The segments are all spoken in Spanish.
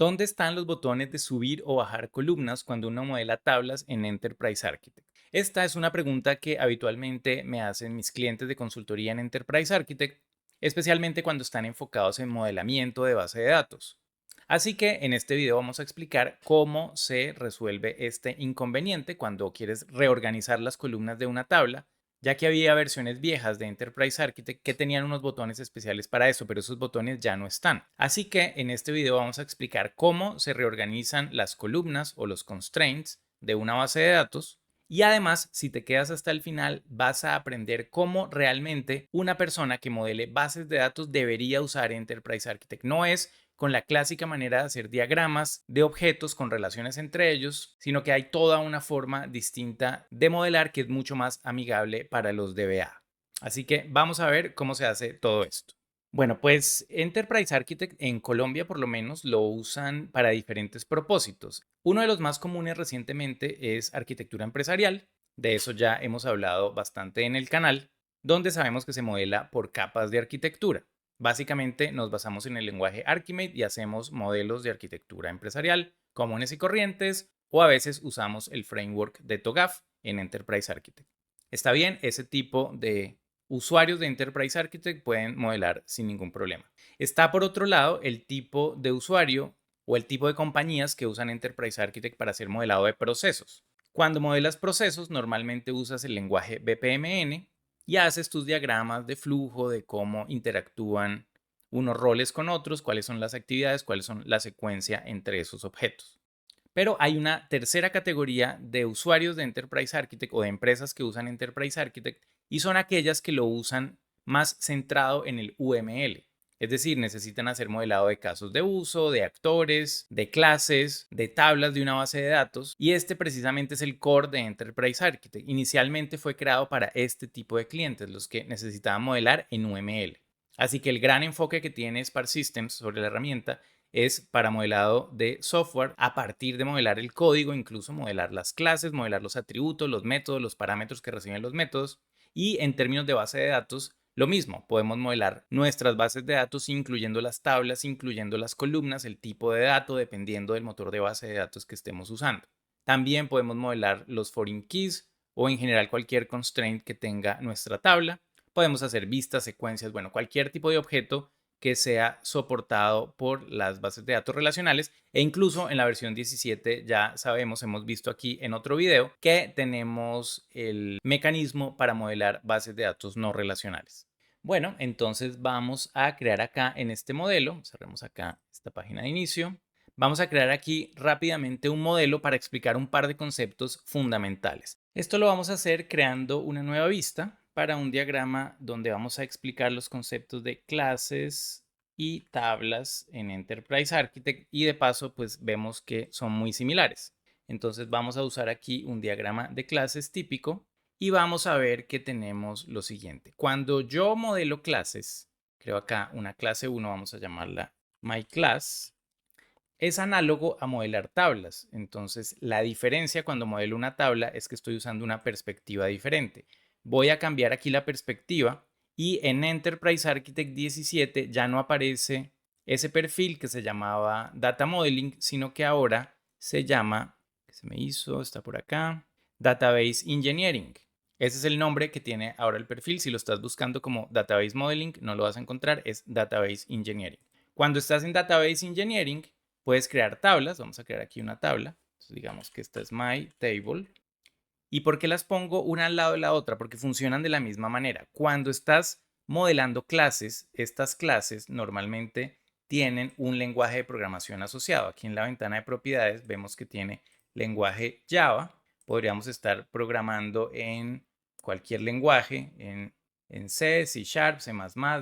¿Dónde están los botones de subir o bajar columnas cuando uno modela tablas en Enterprise Architect? Esta es una pregunta que habitualmente me hacen mis clientes de consultoría en Enterprise Architect, especialmente cuando están enfocados en modelamiento de base de datos. Así que en este video vamos a explicar cómo se resuelve este inconveniente cuando quieres reorganizar las columnas de una tabla, ya que había versiones viejas de Enterprise Architect que tenían unos botones especiales para eso, pero esos botones ya no están. Así que en este video vamos a explicar cómo se reorganizan las columnas o los constraints de una base de datos. Y además, si te quedas hasta el final, vas a aprender cómo realmente una persona que modele bases de datos debería usar Enterprise Architect. No es con la clásica manera de hacer diagramas de objetos con relaciones entre ellos, sino que hay toda una forma distinta de modelar que es mucho más amigable para los DBA. Así que vamos a ver cómo se hace todo esto. Bueno, pues Enterprise Architect en Colombia por lo menos lo usan para diferentes propósitos. Uno de los más comunes recientemente es arquitectura empresarial. De eso ya hemos hablado bastante en el canal, donde sabemos que se modela por capas de arquitectura. Básicamente nos basamos en el lenguaje Archimate y hacemos modelos de arquitectura empresarial comunes y corrientes, o a veces usamos el framework de TOGAF en Enterprise Architect. Está bien, ese tipo de usuarios de Enterprise Architect pueden modelar sin ningún problema. Está por otro lado el tipo de usuario o el tipo de compañías que usan Enterprise Architect para hacer modelado de procesos. Cuando modelas procesos, normalmente usas el lenguaje BPMN y haces tus diagramas de flujo, de cómo interactúan unos roles con otros, cuáles son las actividades, cuáles son la secuencia entre esos objetos. Pero hay una tercera categoría de usuarios de Enterprise Architect o de empresas que usan Enterprise Architect y son aquellas que lo usan más centrado en el UML. Es decir, necesitan hacer modelado de casos de uso, de actores, de clases, de tablas de una base de datos y este precisamente es el core de Enterprise Architect. Inicialmente fue creado para este tipo de clientes, los que necesitaban modelar en UML. Así que el gran enfoque que tiene Spark Systems sobre la herramienta es para modelado de software a partir de modelar el código, incluso modelar las clases, modelar los atributos, los métodos, los parámetros que reciben los métodos. Y en términos de base de datos, lo mismo, podemos modelar nuestras bases de datos incluyendo las tablas, incluyendo las columnas, el tipo de dato, dependiendo del motor de base de datos que estemos usando. También podemos modelar los foreign keys o en general cualquier constraint que tenga nuestra tabla. Podemos hacer vistas, secuencias, bueno, cualquier tipo de objeto que sea soportado por las bases de datos relacionales e incluso en la versión 17 ya sabemos, hemos visto aquí en otro video que tenemos el mecanismo para modelar bases de datos no relacionales. Bueno, entonces vamos a crear acá en este modelo, cerremos acá esta página de inicio, vamos a crear aquí rápidamente un modelo para explicar un par de conceptos fundamentales. Esto lo vamos a hacer creando una nueva vista para un diagrama donde vamos a explicar los conceptos de clases y tablas en Enterprise Architect y de paso pues vemos que son muy similares. Entonces vamos a usar aquí un diagrama de clases típico y vamos a ver que tenemos lo siguiente. Cuando yo modelo clases, creo acá una clase 1, vamos a llamarla myClass, es análogo a modelar tablas. Entonces, la diferencia cuando modelo una tabla es que estoy usando una perspectiva diferente. Voy a cambiar aquí la perspectiva y en Enterprise Architect 17 ya no aparece ese perfil que se llamaba Data Modeling, sino que ahora se llama, que se me hizo, está por acá, Database Engineering. Ese es el nombre que tiene ahora el perfil. Si lo estás buscando como Database Modeling, no lo vas a encontrar, es Database Engineering. Cuando estás en Database Engineering, puedes crear tablas. Vamos a crear aquí una tabla. Entonces, digamos que esta es my table. ¿Y por qué las pongo una al lado de la otra? Porque funcionan de la misma manera. Cuando estás modelando clases, estas clases normalmente tienen un lenguaje de programación asociado. Aquí en la ventana de propiedades vemos que tiene lenguaje Java. Podríamos estar programando en cualquier lenguaje, en C, C Sharp, C++,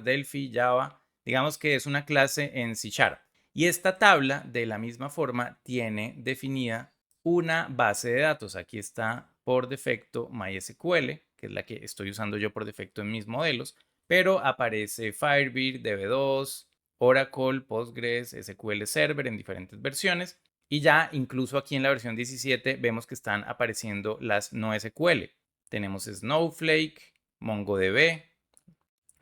Delphi, Java. Digamos que es una clase en C Sharp. Y esta tabla, de la misma forma, tiene definida una base de datos. Aquí está por defecto MySQL, que es la que estoy usando yo por defecto en mis modelos, pero aparece Firebird, DB2, Oracle, Postgres, SQL Server en diferentes versiones. Y ya incluso aquí en la versión 17 vemos que están apareciendo las no SQL. Tenemos Snowflake, MongoDB,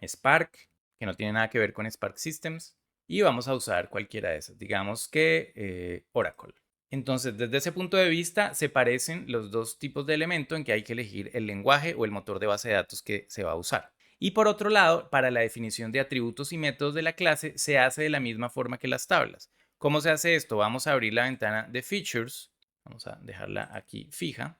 Spark, que no tiene nada que ver con Spark Systems, y vamos a usar cualquiera de esas, digamos que Oracle. Entonces, desde ese punto de vista, se parecen los dos tipos de elemento en que hay que elegir el lenguaje o el motor de base de datos que se va a usar. Y por otro lado, para la definición de atributos y métodos de la clase, se hace de la misma forma que las tablas. ¿Cómo se hace esto? Vamos a abrir la ventana de Features, vamos a dejarla aquí fija,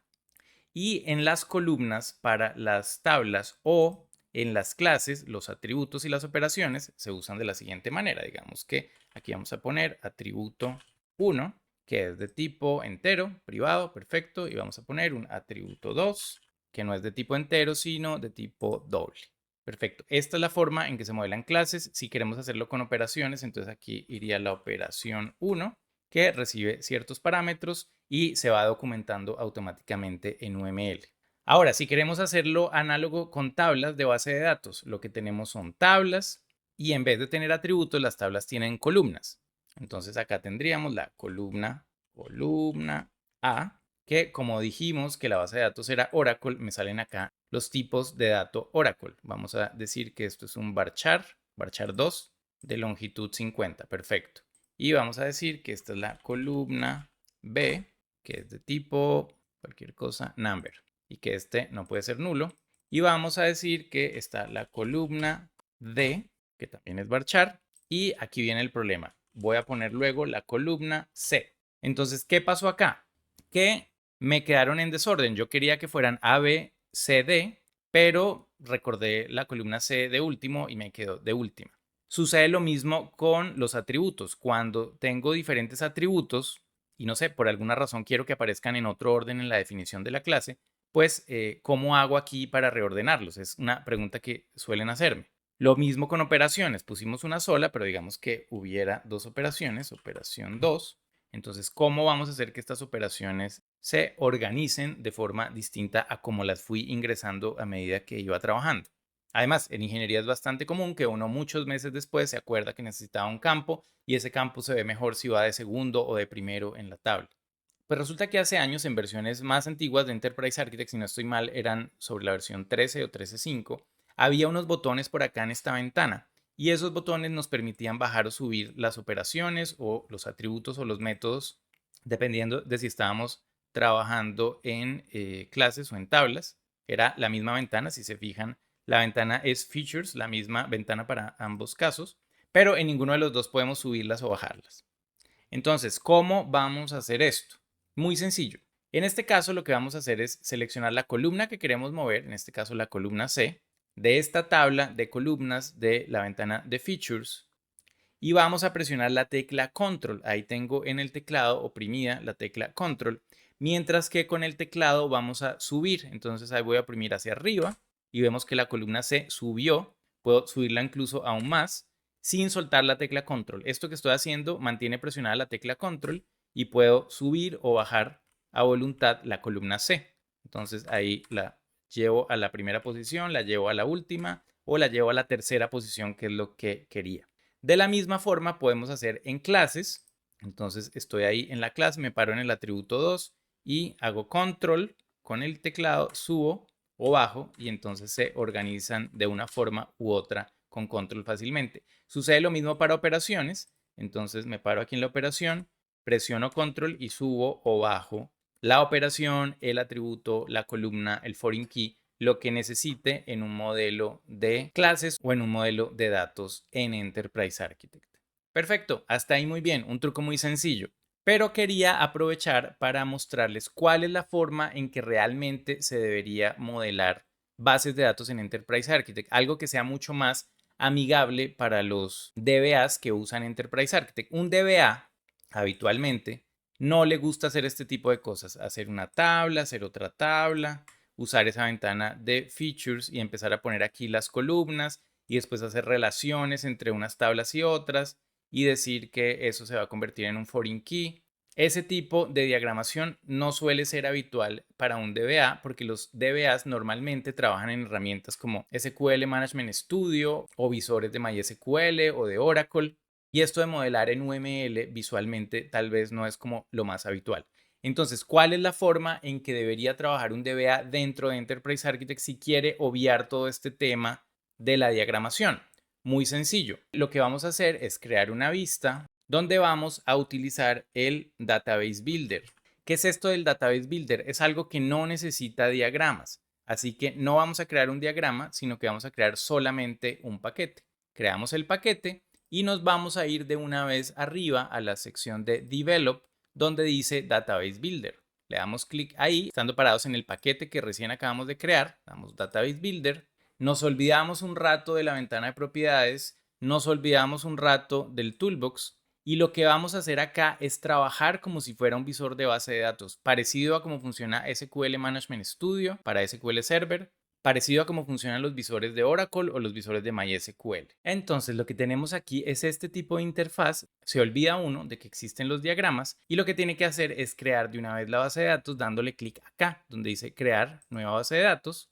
y en las columnas para las tablas o en las clases, los atributos y las operaciones se usan de la siguiente manera. Digamos que aquí vamos a poner atributo 1, que es de tipo entero, privado, perfecto, y vamos a poner un atributo 2, que no es de tipo entero, sino de tipo doble. Perfecto. Esta es la forma en que se modelan clases. Si queremos hacerlo con operaciones, entonces aquí iría la operación 1, que recibe ciertos parámetros y se va documentando automáticamente en UML. Ahora, si queremos hacerlo análogo con tablas de base de datos, lo que tenemos son tablas y en vez de tener atributos, las tablas tienen columnas. Entonces acá tendríamos la columna A, que como dijimos que la base de datos era Oracle, me salen acá los tipos de dato Oracle. Vamos a decir que esto es un varchar 2 de longitud 50, perfecto. Y vamos a decir que esta es la columna B, que es de tipo cualquier cosa, number, y que este no puede ser nulo. Y vamos a decir que está la columna D, que también es varchar, y aquí viene el problema. Voy a poner luego la columna C. Entonces, ¿qué pasó acá? Que me quedaron en desorden. Yo quería que fueran A, B, C, D, pero recordé la columna C de último y me quedó de última. Sucede lo mismo con los atributos. Cuando tengo diferentes atributos y no sé, por alguna razón quiero que aparezcan en otro orden en la definición de la clase, pues ¿cómo hago aquí para reordenarlos? Es una pregunta que suelen hacerme. Lo mismo con operaciones. Pusimos una sola, pero digamos que hubiera dos operaciones, operación 2. Entonces, ¿cómo vamos a hacer que estas operaciones se organicen de forma distinta a como las fui ingresando a medida que iba trabajando? Además, en ingeniería es bastante común que uno muchos meses después se acuerda que necesitaba un campo y ese campo se ve mejor si va de segundo o de primero en la tabla. Pues resulta que hace años en versiones más antiguas de Enterprise Architect, si no estoy mal, eran sobre la versión 13 o 13.5, había unos botones por acá en esta ventana y esos botones nos permitían bajar o subir las operaciones o los atributos o los métodos, dependiendo de si estábamos trabajando en clases o en tablas. Era la misma ventana, si se fijan, la ventana es Features, la misma ventana para ambos casos, pero en ninguno de los dos podemos subirlas o bajarlas. Entonces, ¿cómo vamos a hacer esto? Muy sencillo. En este caso, lo que vamos a hacer es seleccionar la columna que queremos mover, en este caso la columna C, de esta tabla de columnas de la ventana de Features y vamos a presionar la tecla Control. Ahí tengo en el teclado oprimida la tecla Control, mientras que con el teclado vamos a subir. Entonces ahí voy a oprimir hacia arriba y vemos que la columna C subió. Puedo subirla incluso aún más sin soltar la tecla Control. Esto que estoy haciendo mantiene presionada la tecla Control y puedo subir o bajar a voluntad la columna C. Entonces ahí la llevo a la primera posición, la llevo a la última o la llevo a la tercera posición, que es lo que quería. De la misma forma podemos hacer en clases. Entonces estoy ahí en la clase, me paro en el atributo 2 y hago control con el teclado, subo o bajo y entonces se organizan de una forma u otra con control fácilmente. Sucede lo mismo para operaciones. Entonces me paro aquí en la operación, presiono control y subo o bajo la operación, el atributo, la columna, el foreign key, lo que necesite en un modelo de clases o en un modelo de datos en Enterprise Architect. Perfecto, hasta ahí muy bien, un truco muy sencillo. Pero quería aprovechar para mostrarles cuál es la forma en que realmente se debería modelar bases de datos en Enterprise Architect, algo que sea mucho más amigable para los DBAs que usan Enterprise Architect. Un DBA habitualmente no le gusta hacer este tipo de cosas, hacer una tabla, hacer otra tabla, usar esa ventana de features y empezar a poner aquí las columnas y después hacer relaciones entre unas tablas y otras y decir que eso se va a convertir en un foreign key. Ese tipo de diagramación no suele ser habitual para un DBA porque los DBAs normalmente trabajan en herramientas como SQL Management Studio o visores de MySQL o de Oracle. Y esto de modelar en UML visualmente tal vez no es como lo más habitual. Entonces, ¿cuál es la forma en que debería trabajar un DBA dentro de Enterprise Architect si quiere obviar todo este tema de la diagramación? Muy sencillo. Lo que vamos a hacer es crear una vista donde vamos a utilizar el Database Builder. ¿Qué es esto del Database Builder? Es algo que no necesita diagramas. Así que no vamos a crear un diagrama, sino que vamos a crear solamente un paquete. Creamos el paquete y nos vamos a ir de una vez arriba a la sección de Develop, donde dice Database Builder. Le damos clic ahí, estando parados en el paquete que recién acabamos de crear, damos Database Builder. Nos olvidamos un rato de la ventana de propiedades, nos olvidamos un rato del Toolbox y lo que vamos a hacer acá es trabajar como si fuera un visor de base de datos, parecido a cómo funciona SQL Management Studio para SQL Server, parecido a cómo funcionan los visores de Oracle o los visores de MySQL. Entonces, lo que tenemos aquí es este tipo de interfaz. Se olvida uno de que existen los diagramas y lo que tiene que hacer es crear de una vez la base de datos dándole clic acá, donde dice crear nueva base de datos.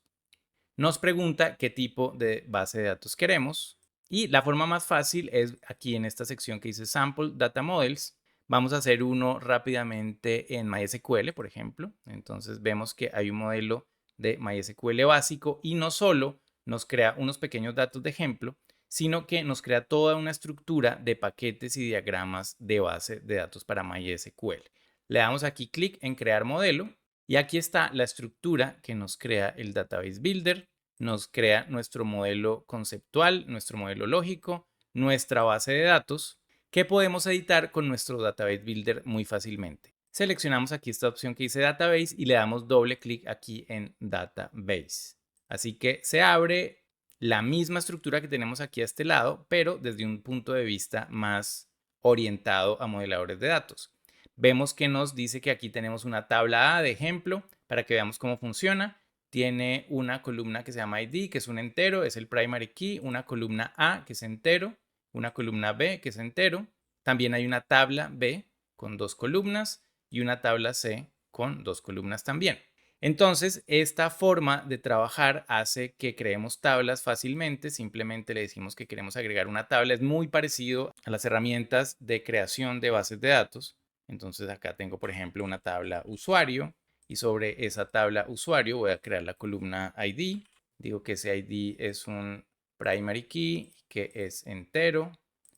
Nos pregunta qué tipo de base de datos queremos y la forma más fácil es aquí en esta sección que dice Sample Data Models. Vamos a hacer uno rápidamente en MySQL, por ejemplo. Entonces vemos que hay un modelo de MySQL básico y no solo nos crea unos pequeños datos de ejemplo, sino que nos crea toda una estructura de paquetes y diagramas de base de datos para MySQL. Le damos aquí clic en crear modelo y aquí está la estructura que nos crea el Database Builder, nos crea nuestro modelo conceptual, nuestro modelo lógico, nuestra base de datos, que podemos editar con nuestro Database Builder muy fácilmente. Seleccionamos aquí esta opción que dice Database y le damos doble clic aquí en Database. Así que se abre la misma estructura que tenemos aquí a este lado, pero desde un punto de vista más orientado a modeladores de datos. Vemos que nos dice que aquí tenemos una tabla A de ejemplo para que veamos cómo funciona. Tiene una columna que se llama ID, que es un entero, es el primary key, una columna A, que es entero, una columna B, que es entero. También hay una tabla B con 2 columnas y una tabla C con 2 columnas también. Entonces, esta forma de trabajar hace que creemos tablas fácilmente. Simplemente le decimos que queremos agregar una tabla. Es muy parecido a las herramientas de creación de bases de datos. Entonces acá tengo, por ejemplo, una tabla usuario y sobre esa tabla usuario voy a crear la columna ID. Digo que ese ID es un primary key que es entero.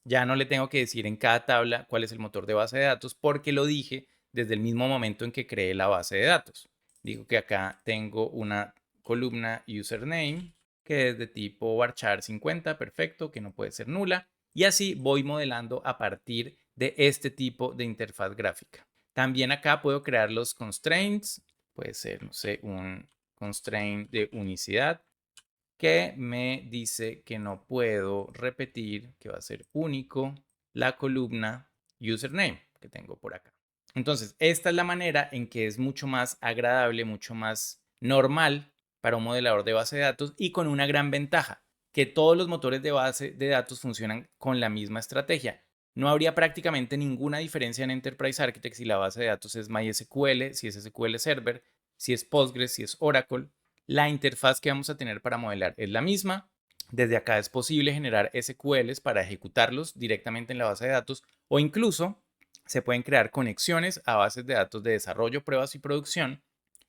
Ya no le tengo que decir en cada tabla cuál es el motor de base de datos porque lo dije desde el mismo momento en que creé la base de datos. Digo que acá tengo una columna username que es de tipo varchar 50, perfecto, que no puede ser nula. Y así voy modelando a partir de este tipo de interfaz gráfica. También acá puedo crear los constraints. Puede ser, no sé, un constraint de unicidad que me dice que no puedo repetir, que va a ser único, la columna username que tengo por acá. Entonces, esta es la manera en que es mucho más agradable, mucho más normal para un modelador de base de datos y con una gran ventaja, que todos los motores de base de datos funcionan con la misma estrategia. No habría prácticamente ninguna diferencia en Enterprise Architect si la base de datos es MySQL, si es SQL Server, si es Postgres, si es Oracle. La interfaz que vamos a tener para modelar es la misma. Desde acá es posible generar SQLs para ejecutarlos directamente en la base de datos o incluso se pueden crear conexiones a bases de datos de desarrollo, pruebas y producción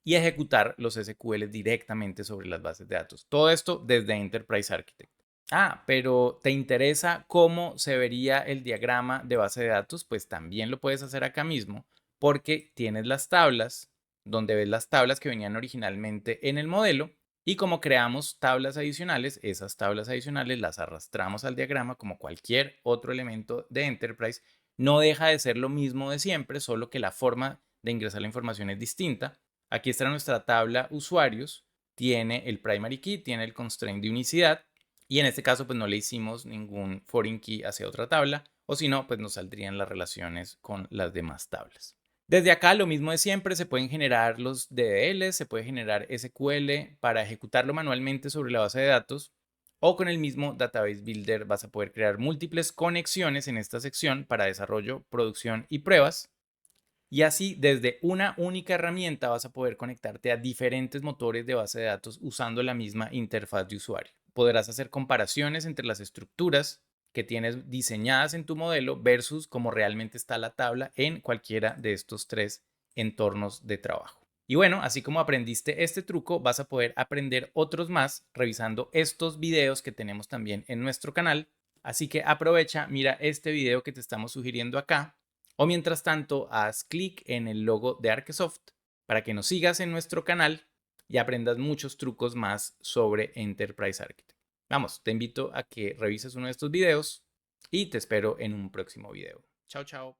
y ejecutar los SQLs directamente sobre las bases de datos. Todo esto desde Enterprise Architect. Pero ¿te interesa cómo se vería el diagrama de base de datos? Pues también lo puedes hacer acá mismo porque tienes las tablas, donde ves las tablas que venían originalmente en el modelo y como creamos tablas adicionales, esas tablas adicionales las arrastramos al diagrama como cualquier otro elemento de Enterprise. No deja de ser lo mismo de siempre, solo que la forma de ingresar la información es distinta. Aquí está nuestra tabla usuarios, tiene el primary key, tiene el constraint de unicidad y en este caso pues no le hicimos ningún foreign key hacia otra tabla o si no pues nos saldrían las relaciones con las demás tablas. Desde acá lo mismo de siempre, se pueden generar los DDL, se puede generar SQL para ejecutarlo manualmente sobre la base de datos o con el mismo Database Builder vas a poder crear múltiples conexiones en esta sección para desarrollo, producción y pruebas. Y así desde una única herramienta vas a poder conectarte a diferentes motores de base de datos usando la misma interfaz de usuario. Podrás hacer comparaciones entre las estructuras que tienes diseñadas en tu modelo versus cómo realmente está la tabla en cualquiera de estos 3 entornos de trabajo. Y bueno, así como aprendiste este truco, vas a poder aprender otros más revisando estos videos que tenemos también en nuestro canal Así que aprovecha, mira este video que te estamos sugiriendo acá, o mientras tanto, haz clic en el logo de Arkesoft para que nos sigas en nuestro canal y aprendas muchos trucos más sobre Enterprise Architect. Vamos, te invito a que revises uno de estos videos y te espero en un próximo video. Chao, chao.